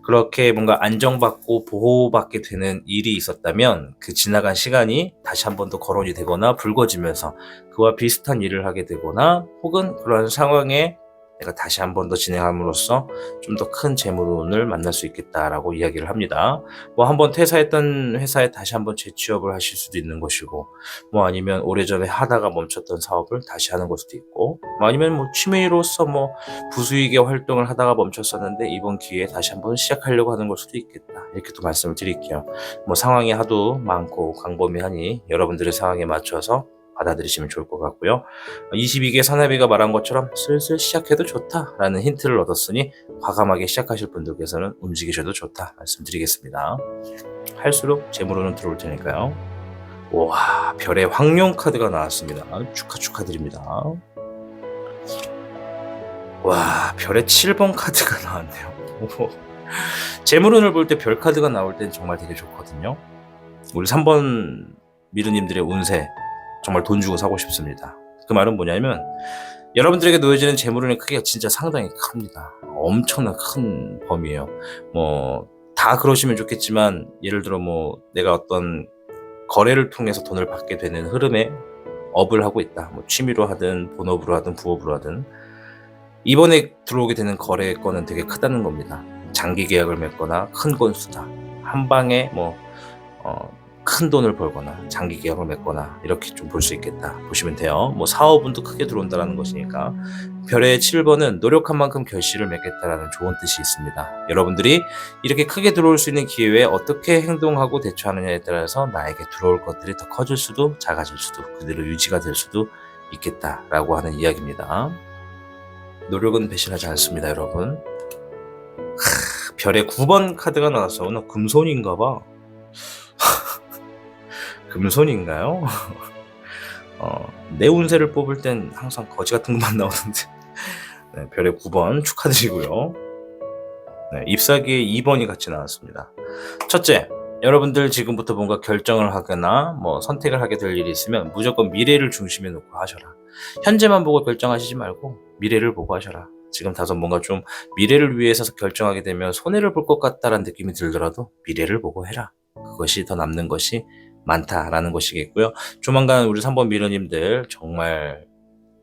그렇게 뭔가 안정받고 보호받게 되는 일이 있었다면 그 지나간 시간이 다시 한 번 더 거론이 되거나 불거지면서 그와 비슷한 일을 하게 되거나 혹은 그러한 상황에 내가 다시 한 번 더 진행함으로써 좀 더 큰 재물운을 만날 수 있겠다라고 이야기를 합니다. 뭐 한번 퇴사했던 회사에 다시 한번 재취업을 하실 수도 있는 것이고, 뭐 아니면 오래전에 하다가 멈췄던 사업을 다시 하는 걸 수도 있고, 뭐 아니면 뭐 취미로서 뭐 부수익의 활동을 하다가 멈췄었는데 이번 기회에 다시 한번 시작하려고 하는 걸 수도 있겠다. 이렇게 또 말씀을 드릴게요. 뭐 상황이 하도 많고 광범위하니 여러분들의 상황에 맞춰서 받아들이시면 좋을 것 같고요. 22개 사나비가 말한 것처럼 슬슬 시작해도 좋다라는 힌트를 얻었으니 과감하게 시작하실 분들께서는 움직이셔도 좋다 말씀드리겠습니다. 할수록 재물로는 들어올 테니까요. 와, 별의 황룡 카드가 나왔습니다. 축하드립니다. 와, 별의 7번 카드가 나왔네요. 재물운을 볼 때 별 카드가 나올 땐 정말 되게 좋거든요. 우리 3번 미르님들의 운세 정말 돈 주고 사고 싶습니다. 그 말은 뭐냐면 여러분들에게 놓여지는 재물운의 크기가 진짜 상당히 큽니다. 엄청난 큰 범위예요. 뭐 다 그러시면 좋겠지만 예를 들어 뭐 내가 어떤 거래를 통해서 돈을 받게 되는 흐름에 업을 하고 있다. 뭐 취미로 하든 본업으로 하든 부업으로 하든 이번에 들어오게 되는 거래건은 되게 크다는 겁니다. 장기 계약을 맺거나 큰 건수다. 한 방에 뭐 큰 돈을 벌거나 장기 계약을 맺거나 이렇게 좀 볼 수 있겠다 보시면 돼요. 뭐 사업운도 크게 들어온다는 것이니까 별의 7번은 노력한 만큼 결실을 맺겠다라는 좋은 뜻이 있습니다. 여러분들이 이렇게 크게 들어올 수 있는 기회에 어떻게 행동하고 대처하느냐에 따라서 나에게 들어올 것들이 더 커질 수도 작아질 수도 그대로 유지가 될 수도 있겠다라고 하는 이야기입니다. 노력은 배신하지 않습니다, 여러분. 별의 9번 카드가 나왔어. 오늘 금손인가봐. 금손인가요? 내 운세를 뽑을 땐 항상 거지 같은 것만 나오는데 네, 별의 9번 축하드리고요. 네, 잎사귀에 2번이 같이 나왔습니다. 첫째, 여러분들 지금부터 뭔가 결정을 하거나 뭐 선택을 하게 될 일이 있으면 무조건 미래를 중심에 놓고 하셔라. 현재만 보고 결정하시지 말고 미래를 보고 하셔라. 지금 다소 뭔가 좀 미래를 위해서 결정하게 되면 손해를 볼 것 같다라는 느낌이 들더라도 미래를 보고 해라. 그것이 더 남는 것이 많다라는 것이겠고요. 조만간 우리 3번 미러님들 정말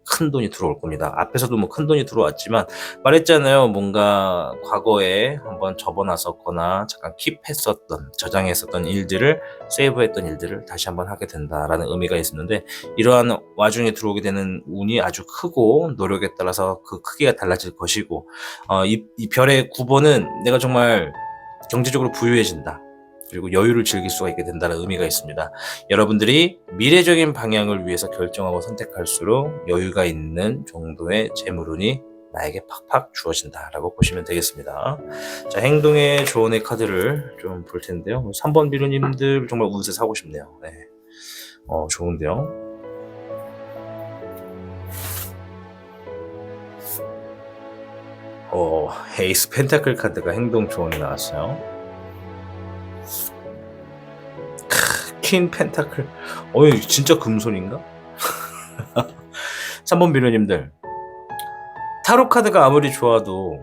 큰 돈이 들어올 겁니다. 앞에서도 뭐 큰 돈이 들어왔지만 말했잖아요. 뭔가 과거에 한번 접어놨었거나 잠깐 킵했었던 저장했었던 일들을 세이브했던 일들을 다시 한번 하게 된다라는 의미가 있었는데 이러한 와중에 들어오게 되는 운이 아주 크고 노력에 따라서 그 크기가 달라질 것이고 이 별의 9번은 내가 정말 경제적으로 부유해진다. 그리고 여유를 즐길 수가 있게 된다는 의미가 있습니다. 여러분들이 미래적인 방향을 위해서 결정하고 선택할수록 여유가 있는 정도의 재물운이 나에게 팍팍 주어진다라고 보시면 되겠습니다. 자, 행동의 조언의 카드를 좀 볼 텐데요. 3번 미르님들 정말 운세 사고 싶네요. 네. 좋은데요. 에이스 펜타클 카드가 행동 조언이 나왔어요. 퀸 펜타클. 진짜 금손인가? 3번 미르님들, 타로 카드가 아무리 좋아도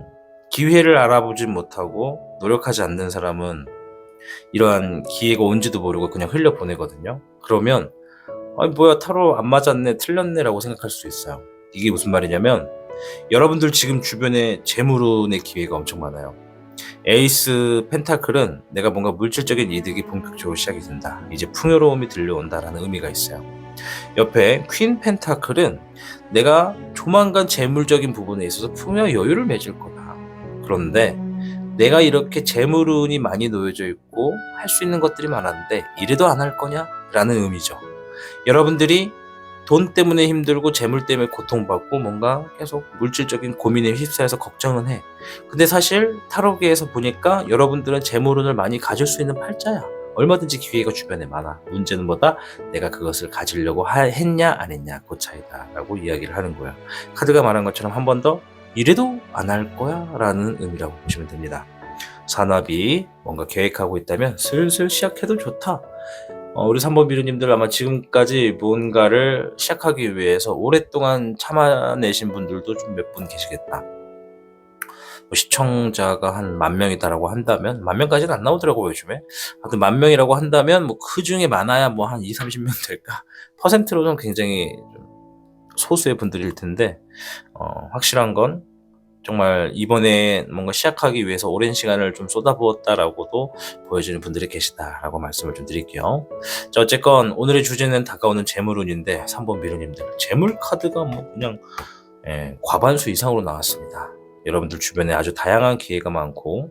기회를 알아보지 못하고 노력하지 않는 사람은 이러한 기회가 온지도 모르고 그냥 흘려보내거든요. 그러면 뭐야 타로 안 맞았네 틀렸네 라고 생각할 수 있어요. 이게 무슨 말이냐면 여러분들 지금 주변에 재물운의 기회가 엄청 많아요. 에이스 펜타클은 내가 뭔가 물질적인 이득이 본격적으로 시작이 된다. 이제 풍요로움이 들려온다라는 의미가 있어요. 옆에 퀸 펜타클은 내가 조만간 재물적인 부분에 있어서 풍요 여유를 맺을 거다. 그런데 내가 이렇게 재물운이 많이 놓여져 있고 할 수 있는 것들이 많았는데 이래도 안 할 거냐? 라는 의미죠. 여러분들이 돈 때문에 힘들고 재물 때문에 고통받고 뭔가 계속 물질적인 고민에 휩싸여서 걱정은 해. 근데 사실 타로계에서 보니까 여러분들은 재물운을 많이 가질 수 있는 팔자야. 얼마든지 기회가 주변에 많아. 문제는 뭐다? 내가 그것을 가지려고 했냐 안 했냐 그 차이다 라고 이야기를 하는 거야. 카드가 말한 것처럼 한 번 더 이래도 안 할 거야 라는 의미라고 보시면 됩니다. 산업이 뭔가 계획하고 있다면 슬슬 시작해도 좋다. 우리 3번 미르님들 아마 지금까지 뭔가를 시작하기 위해서 오랫동안 참아내신 분들도 좀 몇 분 계시겠다. 시청자가 한 10,000명이다라고 한다면 10,000명까지는 안 나오더라고요 요즘에. 하여튼 10,000명이라고 한다면 뭐 그 중에 많아야 뭐 한 20-30명 될까? 퍼센트로는 굉장히 좀 소수의 분들일 텐데 확실한 건 정말 이번에 뭔가 시작하기 위해서 오랜 시간을 좀 쏟아부었다라고도 보여지는 분들이 계시다라고 말씀을 좀 드릴게요. 자, 어쨌건 오늘의 주제는 다가오는 재물운인데 3번 미르님들 재물 카드가 뭐 그냥 과반수 이상으로 나왔습니다. 여러분들 주변에 아주 다양한 기회가 많고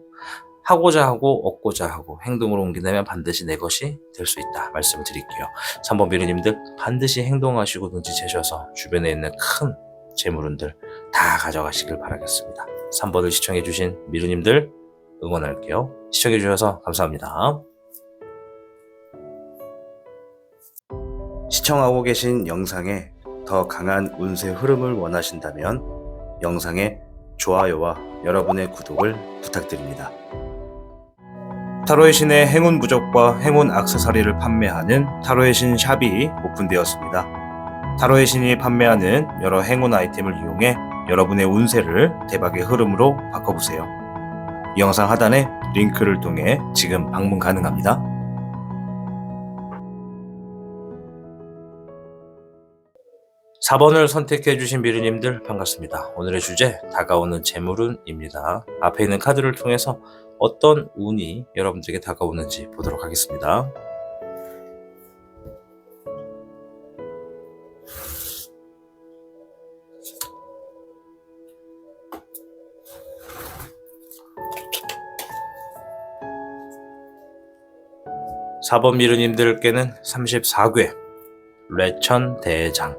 하고자 하고 얻고자 하고 행동으로 옮긴다면 반드시 내 것이 될 수 있다 말씀을 드릴게요. 3번 미르님들 반드시 행동하시고 눈치채셔서 주변에 있는 큰 재물운들 다 가져가시길 바라겠습니다. 3번을 시청해주신 미르님들 응원할게요. 시청해주셔서 감사합니다. 시청하고 계신 영상에 더 강한 운세 흐름을 원하신다면 영상에 좋아요와 여러분의 구독을 부탁드립니다. 타로의 신의 행운 부적과 행운 액세서리를 판매하는 타로의 신 샵이 오픈되었습니다. 타로의 신이 판매하는 여러 행운 아이템을 이용해 여러분의 운세를 대박의 흐름으로 바꿔보세요. 이 영상 하단에 링크를 통해 지금 방문 가능합니다. (4번을) 선택해주신 미르님들 반갑습니다. 오늘의 주제 다가오는 재물운입니다. 앞에 있는 카드를 통해서 어떤 운이 여러분들에게 다가오는지 보도록 하겠습니다. (4번) 미르님들께는 34궤 레천대장.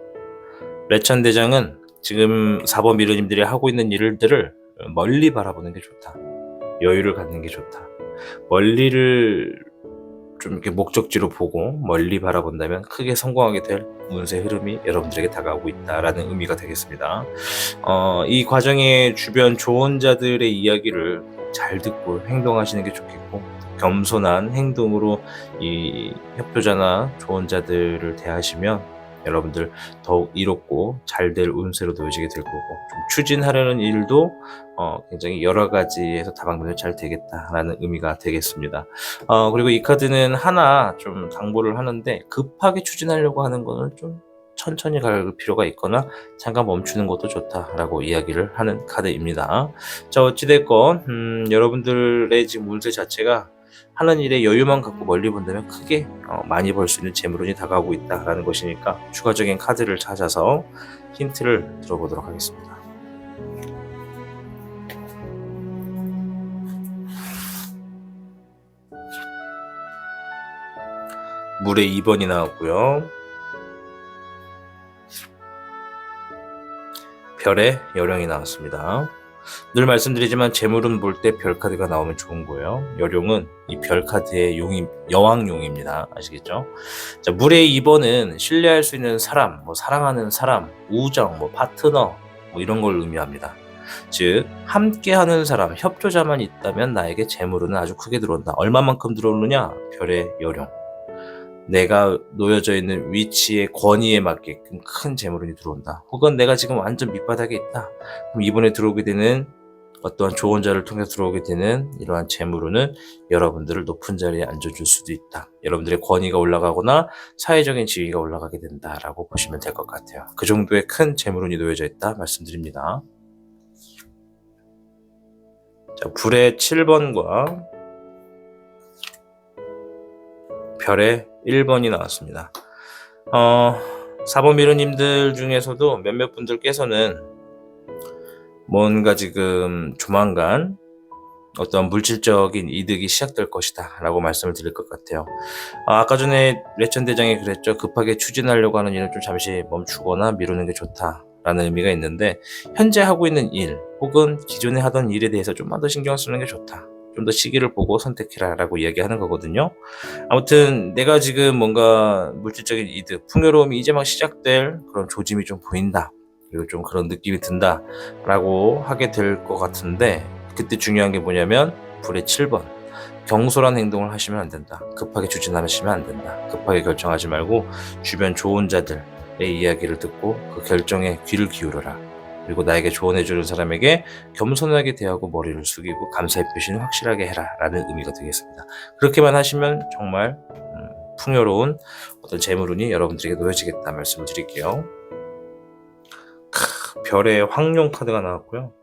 레천대장은 지금 4번 미르님들이 하고 있는 일들을 멀리 바라보는 게 좋다. 여유를 갖는 게 좋다. 멀리를 좀 이렇게 목적지로 보고 멀리 바라본다면 크게 성공하게 될 운세 흐름이 여러분들에게 다가오고 있다라는 의미가 되겠습니다. 이 과정에 주변 조언자들의 이야기를 잘 듣고 행동하시는 게 좋겠고, 겸손한 행동으로 이 협조자나 조언자들을 대하시면 여러분들 더욱 이롭고 잘 될 운세로 놓여지게 될 거고, 좀 추진하려는 일도 굉장히 여러 가지에서 다방면이 잘 되겠다라는 의미가 되겠습니다. 그리고 이 카드는 하나 좀 당부를 하는데, 급하게 추진하려고 하는 거는 좀 천천히 갈 필요가 있거나 잠깐 멈추는 것도 좋다라고 이야기를 하는 카드입니다. 자, 어찌됐건 여러분들의 지금 운세 자체가 하는 일에 여유만 갖고 멀리 본다면 크게 많이 벌 수 있는 재물운이 다가오고 있다라는 것이니까 추가적인 카드를 찾아서 힌트를 들어보도록 하겠습니다. 물의 2번이 나왔고요. 별의 여령이 나왔습니다. 늘 말씀드리지만 재물은 볼 때 별 카드가 나오면 좋은 거예요. 여룡은 이 별 카드의 여왕용입니다. 아시겠죠? 자, 물의 2번은 신뢰할 수 있는 사람, 뭐 사랑하는 사람, 우정, 뭐 파트너, 뭐 이런 걸 의미합니다. 즉 함께하는 사람, 협조자만 있다면 나에게 재물은 아주 크게 들어온다. 얼마만큼 들어오느냐? 별의 여룡. 내가 놓여져 있는 위치의 권위에 맞게끔 큰 재물운이 들어온다. 혹은 내가 지금 완전 밑바닥에 있다. 그럼 이번에 들어오게 되는 어떠한 조언자를 통해 들어오게 되는 이러한 재물운은 여러분들을 높은 자리에 앉아줄 수도 있다. 여러분들의 권위가 올라가거나 사회적인 지위가 올라가게 된다라고 보시면 될 것 같아요. 그 정도의 큰 재물운이 놓여져 있다 말씀드립니다. 자, 불의 7번과 별의 1번이 나왔습니다. 4번 미르님들 중에서도 몇몇 분들께서는 뭔가 지금 조만간 어떤 물질적인 이득이 시작될 것이다 라고 말씀을 드릴 것 같아요. 아까 전에 레천대장이 그랬죠. 급하게 추진하려고 하는 일은 좀 잠시 멈추거나 미루는 게 좋다 라는 의미가 있는데, 현재 하고 있는 일 혹은 기존에 하던 일에 대해서 좀만 더 신경 쓰는 게 좋다. 좀 더 시기를 보고 선택해라라고 이야기하는 거거든요. 아무튼 내가 지금 뭔가 물질적인 이득, 풍요로움이 이제 막 시작될 그런 조짐이 좀 보인다. 그리고 좀 그런 느낌이 든다라고 하게 될 것 같은데, 그때 중요한 게 뭐냐면 불의 7번. 경솔한 행동을 하시면 안 된다. 급하게 추진하시면 안 된다. 급하게 결정하지 말고 주변 좋은 자들의 이야기를 듣고 그 결정에 귀를 기울여라. 그리고 나에게 조언해주는 사람에게 겸손하게 대하고 머리를 숙이고 감사의 표시는 확실하게 해라 라는 의미가 되겠습니다. 그렇게만 하시면 정말 풍요로운 어떤 재물운이 여러분들에게 놓여지겠다 말씀을 드릴게요. 별의 황룡 카드가 나왔고요.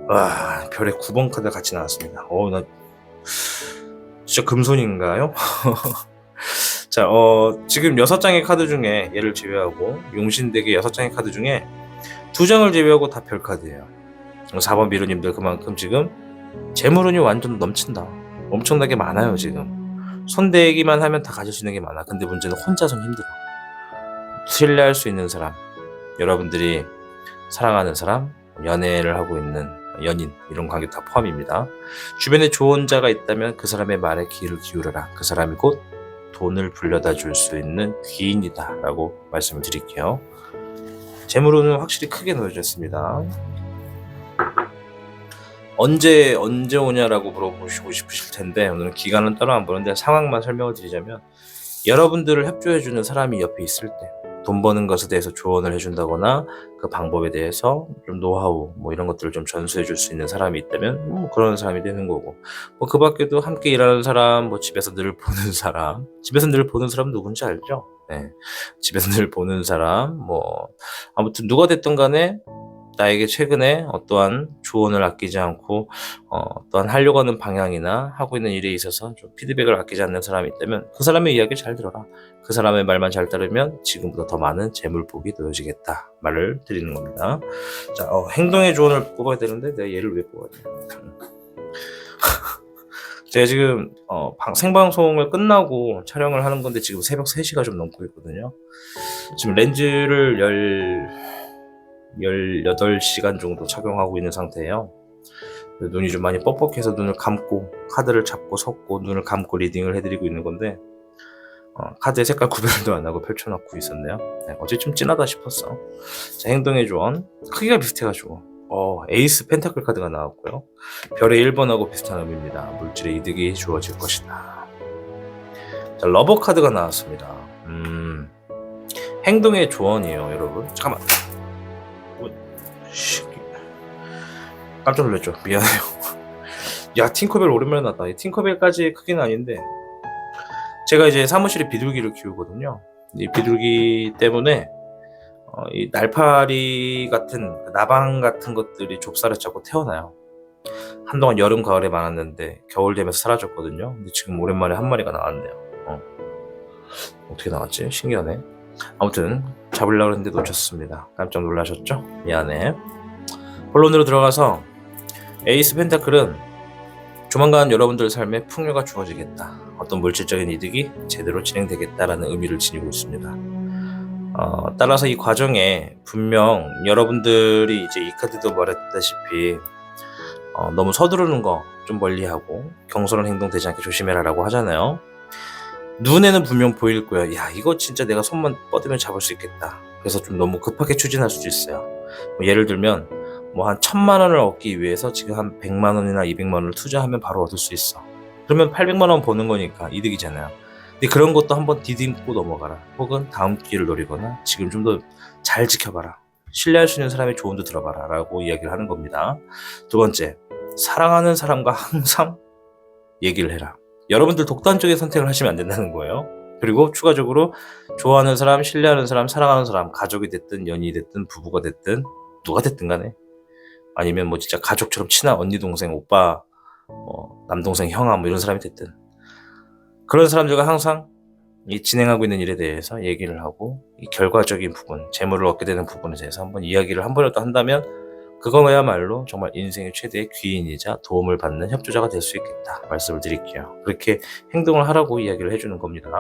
와, 별의 9번 카드 같이 나왔습니다. 나 진짜 금손인가요? 자, 지금 6장의 카드 중에 얘를 제외하고 용신덱의 6장의 카드 중에 2장을 제외하고 다 별 카드예요. 4번 미루님들 그만큼 지금 재물운이 완전 넘친다. 엄청나게 많아요 지금. 손대기만 하면 다 가질 수 있는 게 많아. 근데 문제는 혼자선 힘들어. 신뢰할 수 있는 사람, 여러분들이 사랑하는 사람, 연애를 하고 있는 연인, 이런 관계 다 포함입니다. 주변에 좋은 자가 있다면 그 사람의 말에 귀를 기울여라. 그 사람이 곧 돈을 불려다 줄 수 있는 귀인이다 라고 말씀을 드릴게요. 재물운은 확실히 크게 놓여졌습니다. 언제 오냐라고 물어보시고 싶으실 텐데, 오늘은 기간은 따로 안 보는데 상황만 설명을 드리자면, 여러분들을 협조해주는 사람이 옆에 있을 때 돈 버는 것에 대해서 조언을 해준다거나 그 방법에 대해서 좀 노하우 뭐 이런 것들을 좀 전수해 줄 수 있는 사람이 있다면 그런 사람이 되는 거고, 그 밖에도 함께 일하는 사람, 집에서 늘 보는 사람, 집에서 늘 보는 사람 누군지 알죠? 네. 집에서 늘 보는 사람, 아무튼 누가 됐든 간에 나에게 최근에 어떠한 조언을 아끼지 않고 어떠한 하려고 하는 방향이나 하고 있는 일에 있어서 좀 피드백을 아끼지 않는 사람이 있다면 그 사람의 이야기를 잘 들어라. 그 사람의 말만 잘 따르면 지금보다 더 많은 재물복이 놓여지겠다 말을 드리는 겁니다. 자, 행동의 조언을 뽑아야 되는데 내가 얘를 왜 뽑았냐. 제가 지금 생방송을 끝나고 촬영을 하는 건데 지금 새벽 3시가 좀 넘고 있거든요. 지금 렌즈를 18시간 정도 착용하고 있는 상태예요. 눈이 좀 많이 뻑뻑해서 눈을 감고 카드를 잡고 섞고 눈을 감고 리딩을 해드리고 있는 건데, 카드의 색깔 구별도 안 하고 펼쳐놓고 있었네요. 네, 어제 좀 진하다 싶었어. 자, 행동의 조언. 크기가 비슷해가지고 에이스 펜타클 카드가 나왔고요. 별의 1번하고 비슷한 의미입니다. 물질의 이득이 주어질 것이다. 자, 러버 카드가 나왔습니다. 행동의 조언이에요, 여러분. 잠깐만. 깜짝 놀랐죠. 미안해요. 야, 팅커벨 오랜만에 나왔다. 팅커벨까지 크기는 아닌데, 제가 이제 사무실에 비둘기를 키우거든요. 이 비둘기 때문에 이 날파리 같은 나방 같은 것들이 좁쌀을 잡고 태어나요. 한동안 여름 가을에 많았는데 겨울 되면서 사라졌거든요. 근데 지금 오랜만에 한 마리가 나왔네요. 어떻게 나왔지? 신기하네. 아무튼 잡으려고 했는데 놓쳤습니다. 깜짝 놀라셨죠? 미안해. 본론으로 들어가서, 에이스 펜타클은 조만간 여러분들 삶에 풍요가 주어지겠다. 어떤 물질적인 이득이 제대로 진행되겠다라는 의미를 지니고 있습니다. 따라서 이 과정에 분명 여러분들이 이제 이 카드도 말했다시피 너무 서두르는 거 좀 멀리하고 경솔한 행동 되지 않게 조심해라라고 하잖아요. 눈에는 분명 보일 거야. 야, 이거 진짜 내가 손만 뻗으면 잡을 수 있겠다. 그래서 좀 너무 급하게 추진할 수도 있어요. 예를 들면 한 1,000만 원을 얻기 위해서 지금 한 100만 원이나 200만 원을 투자하면 바로 얻을 수 있어. 그러면 800만 원 버는 거니까 이득이잖아요. 근데 그런 것도 한번 디딤고 넘어가라. 혹은 다음 기회를 노리거나 지금 좀 더 잘 지켜봐라. 신뢰할 수 있는 사람의 조언도 들어봐라 라고 이야기를 하는 겁니다. 두 번째, 사랑하는 사람과 항상 얘기를 해라. 여러분들 독단적인 선택을 하시면 안 된다는 거예요. 그리고 추가적으로 좋아하는 사람, 신뢰하는 사람, 사랑하는 사람, 가족이 됐든 연인이 됐든 부부가 됐든 누가 됐든 간에, 아니면 진짜 가족처럼 친한 언니, 동생, 오빠, 남동생, 형아 이런 사람이 됐든, 그런 사람들과 항상 이 진행하고 있는 일에 대해서 얘기를 하고 이 결과적인 부분, 재물을 얻게 되는 부분에 대해서 한번 이야기를 한 번이라도 한다면 그거야말로 정말 인생의 최대의 귀인이자 도움을 받는 협조자가 될 수 있겠다 말씀을 드릴게요. 그렇게 행동을 하라고 이야기를 해주는 겁니다.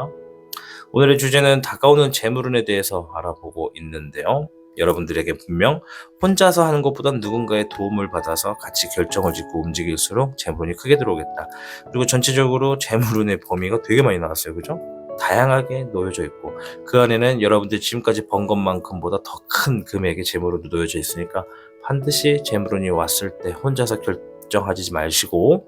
오늘의 주제는 다가오는 재물운에 대해서 알아보고 있는데요. 여러분들에게 분명 혼자서 하는 것보단 누군가의 도움을 받아서 같이 결정을 짓고 움직일수록 재물운이 크게 들어오겠다. 그리고 전체적으로 재물운의 범위가 되게 많이 나왔어요. 그죠? 다양하게 놓여져 있고 그 안에는 여러분들이 지금까지 번 것만큼보다 더 큰 금액의 재물운도 놓여져 있으니까 반드시 재물운이 왔을 때 혼자서 결정하지 마시고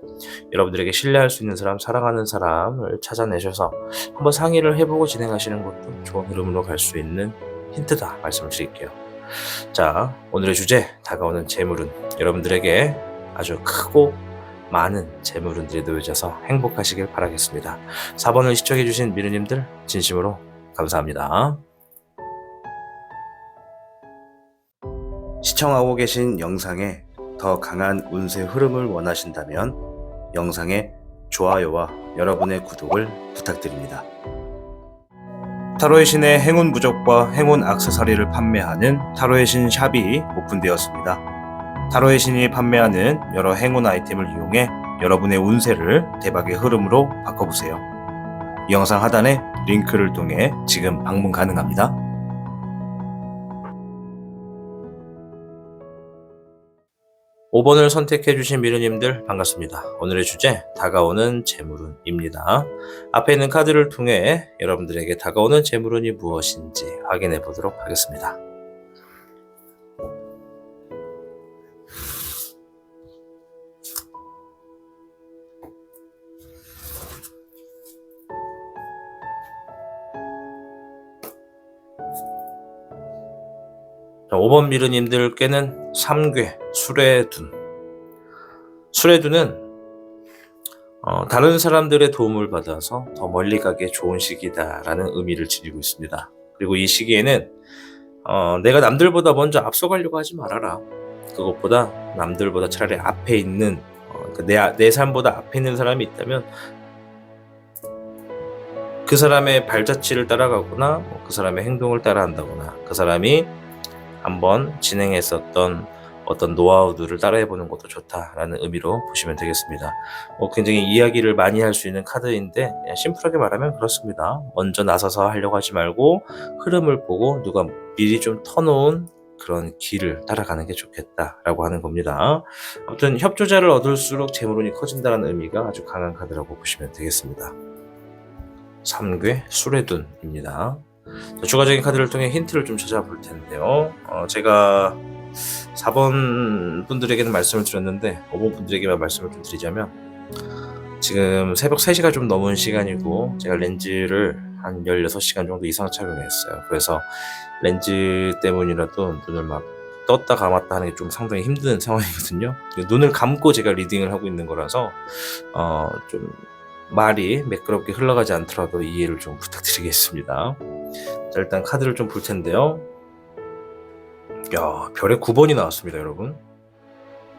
여러분들에게 신뢰할 수 있는 사람, 사랑하는 사람을 찾아내셔서 한번 상의를 해보고 진행하시는 것도 좋은 흐름으로 갈 수 있는 힌트다 말씀을 드릴게요. 자, 오늘의 주제 다가오는 재물운, 여러분들에게 아주 크고 많은 재물운들이 놓여져서 행복하시길 바라겠습니다. 4번을 시청해주신 미르님들 진심으로 감사합니다. 시청하고 계신 영상에 더 강한 운세 흐름을 원하신다면 영상의 좋아요와 여러분의 구독을 부탁드립니다. 타로의 신의 행운 부적과 행운 액세서리를 판매하는 타로의 신 샵이 오픈되었습니다. 타로의 신이 판매하는 여러 행운 아이템을 이용해 여러분의 운세를 대박의 흐름으로 바꿔보세요. 이 영상 하단의 링크를 통해 지금 방문 가능합니다. 5번을 선택해주신 미르님들 반갑습니다. 오늘의 주제 다가오는 재물운입니다. 앞에 있는 카드를 통해 여러분들에게 다가오는 재물운이 무엇인지 확인해 보도록 하겠습니다. 자, 5번 미르님들께는 3괴 수레둔. 수레둔은 다른 사람들의 도움을 받아서 더 멀리 가게 좋은 시기다라는 의미를 지니고 있습니다. 그리고 이 시기에는 내가 남들보다 먼저 앞서가려고 하지 말아라. 그것보다 남들보다 차라리 앞에 있는 내 삶보다 앞에 있는 사람이 있다면 그 사람의 발자취를 따라가거나 그 사람의 행동을 따라한다거나 그 사람이 한번 진행했었던 어떤 노하우들을 따라해보는 것도 좋다라는 의미로 보시면 되겠습니다. 굉장히 이야기를 많이 할 수 있는 카드인데 그냥 심플하게 말하면 그렇습니다. 먼저 나서서 하려고 하지 말고 흐름을 보고 누가 미리 좀 터놓은 그런 길을 따라가는 게 좋겠다라고 하는 겁니다. 아무튼 협조자를 얻을수록 재물운이 커진다는 의미가 아주 강한 카드라고 보시면 되겠습니다. 3괴 수레둔입니다. 추가적인 카드를 통해 힌트를 좀 찾아볼 텐데요. 제가 4번 분들에게는 말씀을 드렸는데 5번 분들에게만 말씀을 좀 드리자면 지금 새벽 3시가 좀 넘은 시간이고 제가 렌즈를 한 16시간 정도 이상 착용했어요. 그래서 렌즈 때문이라도 눈을 막 떴다 감았다 하는 게 좀 상당히 힘든 상황이거든요. 눈을 감고 제가 리딩을 하고 있는 거라서 좀 말이 매끄럽게 흘러가지 않더라도 이해를 좀 부탁드리겠습니다. 자, 일단 카드를 좀 볼 텐데요. 야, 별의 9번이 나왔습니다, 여러분.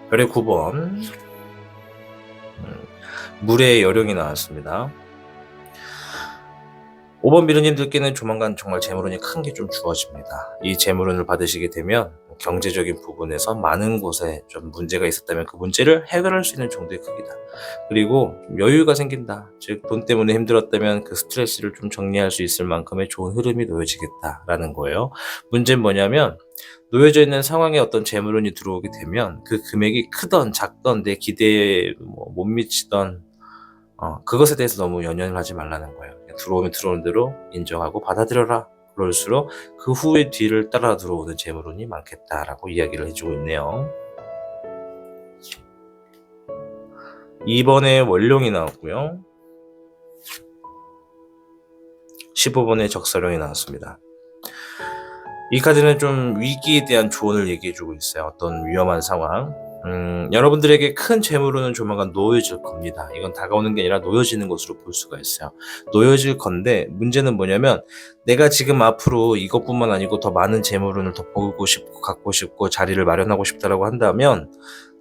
별의 9번. 물의 여령이 나왔습니다. 5번 미르님들께는 조만간 정말 재물운이 큰 게 좀 주어집니다. 이 재물운을 받으시게 되면 경제적인 부분에서 많은 곳에 좀 문제가 있었다면 그 문제를 해결할 수 있는 정도의 크기다. 그리고 좀 여유가 생긴다. 즉 돈 때문에 힘들었다면 그 스트레스를 좀 정리할 수 있을 만큼의 좋은 흐름이 놓여지겠다라는 거예요. 문제는 뭐냐면 놓여져 있는 상황에 어떤 재물운이 들어오게 되면 그 금액이 크던 작던 내 기대에 못 미치던 그것에 대해서 너무 연연을 하지 말라는 거예요. 들어오면 들어오는 대로 인정하고 받아들여라. 그럴수록 그 후에 뒤를 따라 들어오는 재물운이 많겠다라고 이야기를 해주고 있네요. 2번에 원룡이 나왔고요. 15번에 적사령이 나왔습니다. 이 카드는 좀 위기에 대한 조언을 얘기해주고 있어요. 어떤 위험한 상황. 여러분들에게 큰 재물운은 조만간 놓여질 겁니다. 이건 다가오는 게 아니라 놓여지는 것으로 볼 수가 있어요. 놓여질 건데 문제는 뭐냐면 내가 지금 앞으로 이것뿐만 아니고 더 많은 재물운을 더 보고 싶고 갖고 싶고 자리를 마련하고 싶다라고 한다면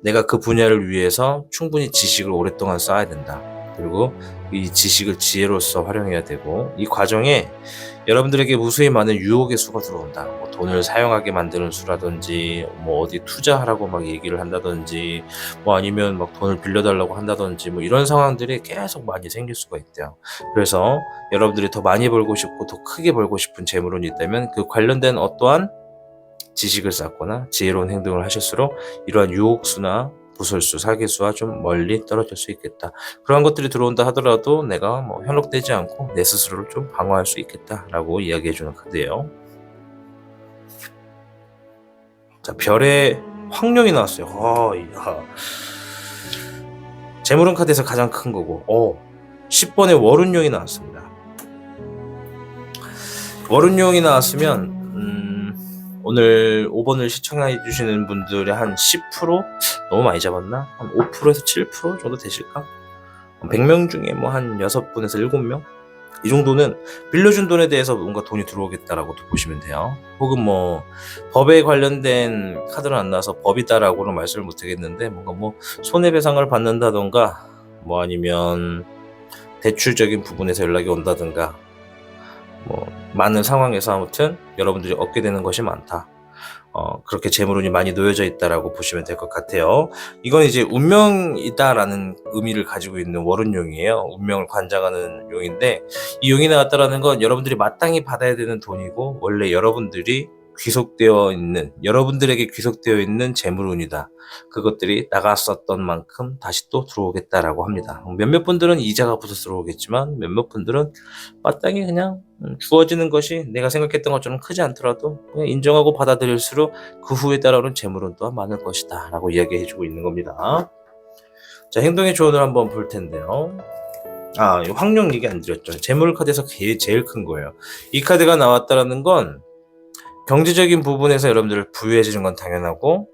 내가 그 분야를 위해서 충분히 지식을 오랫동안 쌓아야 된다. 그리고 이 지식을 지혜로서 활용해야 되고 이 과정에 여러분들에게 무수히 많은 유혹의 수가 들어온다. 돈을 사용하게 만드는 수라든지 어디 투자하라고 막 얘기를 한다든지 아니면 막 돈을 빌려달라고 한다든지 이런 상황들이 계속 많이 생길 수가 있대요. 그래서 여러분들이 더 많이 벌고 싶고 더 크게 벌고 싶은 재물운이 있다면 그 관련된 어떠한 지식을 쌓거나 지혜로운 행동을 하실수록 이러한 유혹수나 구설수, 사기수와 좀 멀리 떨어질 수 있겠다. 그런 것들이 들어온다 하더라도 내가 현혹되지 않고 내 스스로를 좀 방어할 수 있겠다라고 이야기해주는 카드예요. 자, 별의 황룡이 나왔어요. 이야. 재물운 카드에서 가장 큰 거고, 10번의 월운용이 나왔습니다. 월운용이 나왔으면 오늘 5번을 시청해 주시는 분들의 한 10%? 너무 많이 잡았나? 한 5%에서 7% 정도 되실까? 100명 중에 한 6분에서 7명? 이 정도는 빌려준 돈에 대해서 뭔가 돈이 들어오겠다라고 보시면 돼요. 혹은 법에 관련된 카드는 안 나와서 법이다라고는 말씀을 못 하겠는데, 뭔가 손해배상을 받는다던가, 아니면 대출적인 부분에서 연락이 온다든가, 많은 상황에서 아무튼 여러분들이 얻게 되는 것이 많다. 그렇게 재물운이 많이 놓여져 있다라고 보시면 될 것 같아요. 이건 이제 운명이다라는 의미를 가지고 있는 월운용이에요. 운명을 관장하는 용인데, 이 용이 나왔다라는 건 여러분들이 마땅히 받아야 되는 돈이고, 원래 여러분들에게 귀속되어 있는 재물운이다. 그것들이 나갔었던 만큼 다시 또 들어오겠다라고 합니다. 몇몇 분들은 이자가 붙어서 들어오겠지만, 몇몇 분들은 마땅히 그냥 주어지는 것이 내가 생각했던 것처럼 크지 않더라도 그냥 인정하고 받아들일수록 그 후에 따라오는 재물은 또한 많을 것이다 라고 이야기해주고 있는 겁니다. 자, 행동의 조언을 한번 볼 텐데요. 이 황룡 얘기 안 드렸죠. 재물 카드에서 제일 큰 거예요. 이 카드가 나왔다라는 건 경제적인 부분에서 여러분들을 부유해지는 건 당연하고,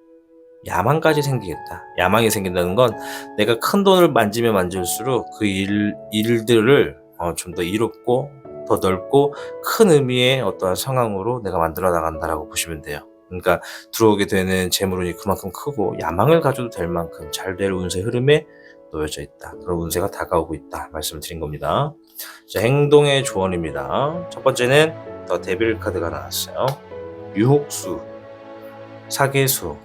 야망까지 생기겠다. 야망이 생긴다는 건 내가 큰 돈을 만지면 만질수록 그 일들을 좀 더 이롭고 더 넓고 큰 의미의 어떠한 상황으로 내가 만들어 나간다라고 보시면 돼요. 그러니까 들어오게 되는 재물운이 그만큼 크고 야망을 가져도 될 만큼 잘 될 운세 흐름에 놓여져 있다. 그런 운세가 다가오고 있다 말씀을 드린 겁니다. 자, 행동의 조언입니다. 첫 번째는 더 데빌 카드가 나왔어요. 유혹수, 사기수,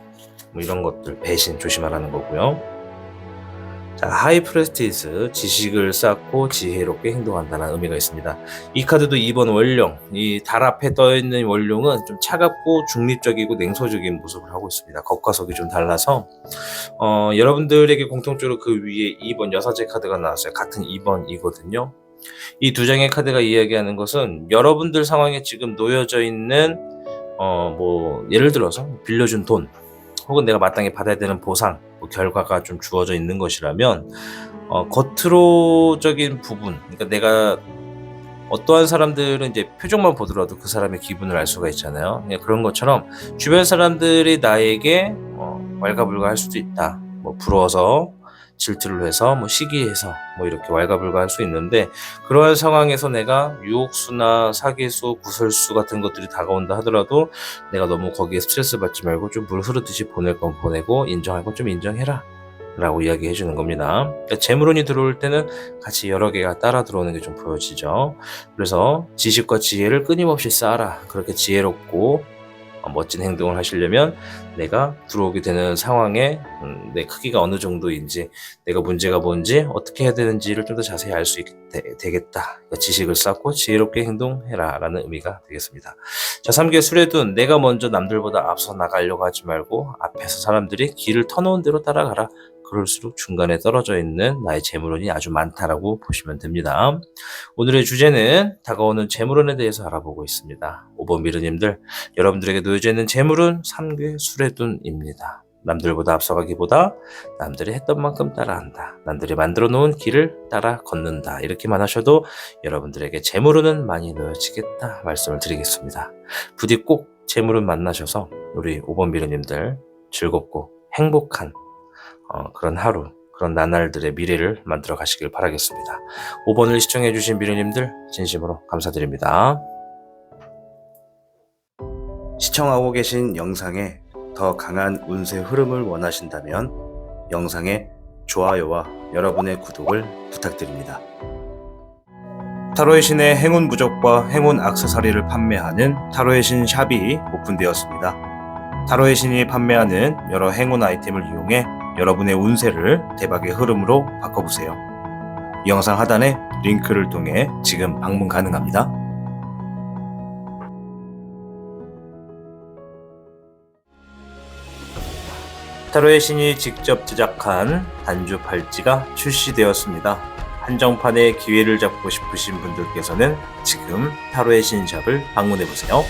이런 것들, 배신 조심하라는 거고요. 자, 하이 프레스티스, 지식을 쌓고 지혜롭게 행동한다는 의미가 있습니다. 이 카드도 2번 월룡, 이 달 앞에 떠있는 월룡은 좀 차갑고 중립적이고 냉소적인 모습을 하고 있습니다. 겉과 속이 좀 달라서 여러분들에게 공통적으로 그 위에 2번 여사제 카드가 나왔어요. 같은 2번이거든요. 이 두 장의 카드가 이야기하는 것은 여러분들 상황에 지금 놓여져 있는 예를 들어서 빌려준 돈, 혹은 내가 마땅히 받아야 되는 보상, 결과가 좀 주어져 있는 것이라면, 겉으로적인 부분, 그러니까 내가 어떠한 사람들은 이제 표정만 보더라도 그 사람의 기분을 알 수가 있잖아요. 그런 것처럼 주변 사람들이 나에게 왈가불가할 수도 있다. 부러워서 질투를 해서 시기해서 이렇게 왈가불가할 수 있는데, 그러한 상황에서 내가 유혹수나 사기수, 구설수 같은 것들이 다가온다 하더라도 내가 너무 거기에 스트레스 받지 말고 좀 물 흐르듯이 보낼 건 보내고 인정할 건 좀 인정해라 라고 이야기해 주는 겁니다. 그러니까 재물운이 들어올 때는 같이 여러 개가 따라 들어오는 게 좀 보여지죠. 그래서 지식과 지혜를 끊임없이 쌓아라. 그렇게 지혜롭고 멋진 행동을 하시려면 내가 들어오게 되는 상황에 내 크기가 어느 정도인지, 내가 문제가 뭔지, 어떻게 해야 되는지를 좀 더 자세히 알 수 있게 되겠다. 그러니까 지식을 쌓고 지혜롭게 행동해라 라는 의미가 되겠습니다. 자, 3개 수레둔, 내가 먼저 남들보다 앞서 나가려고 하지 말고 앞에서 사람들이 길을 터놓은 대로 따라가라. 그럴수록 중간에 떨어져 있는 나의 재물운이 아주 많다라고 보시면 됩니다. 오늘의 주제는 다가오는 재물운에 대해서 알아보고 있습니다. 5번 미르님들, 여러분들에게 놓여져 있는 재물운 3개 수레둔입니다. 남들보다 앞서가기보다 남들이 했던 만큼 따라한다. 남들이 만들어 놓은 길을 따라 걷는다. 이렇게만 하셔도 여러분들에게 재물운은 많이 놓여지겠다 말씀을 드리겠습니다. 부디 꼭 재물운 만나셔서 우리 5번 미르님들 즐겁고 행복한 그런 하루, 그런 나날들의 미래를 만들어 가시길 바라겠습니다. 5번을 시청해 주신 미래님들 진심으로 감사드립니다. 시청하고 계신 영상에 더 강한 운세 흐름을 원하신다면 영상의 좋아요와 여러분의 구독을 부탁드립니다. 타로의 신의 행운 부적과 행운 액세서리를 판매하는 타로의 신 샵이 오픈되었습니다. 타로의 신이 판매하는 여러 행운 아이템을 이용해 여러분의 운세를 대박의 흐름으로 바꿔보세요. 영상 하단의 링크를 통해 지금 방문 가능합니다. 타로의 신이 직접 제작한 단주 팔찌가 출시되었습니다. 한정판의 기회를 잡고 싶으신 분들께서는 지금 타로의 신샵을 방문해보세요.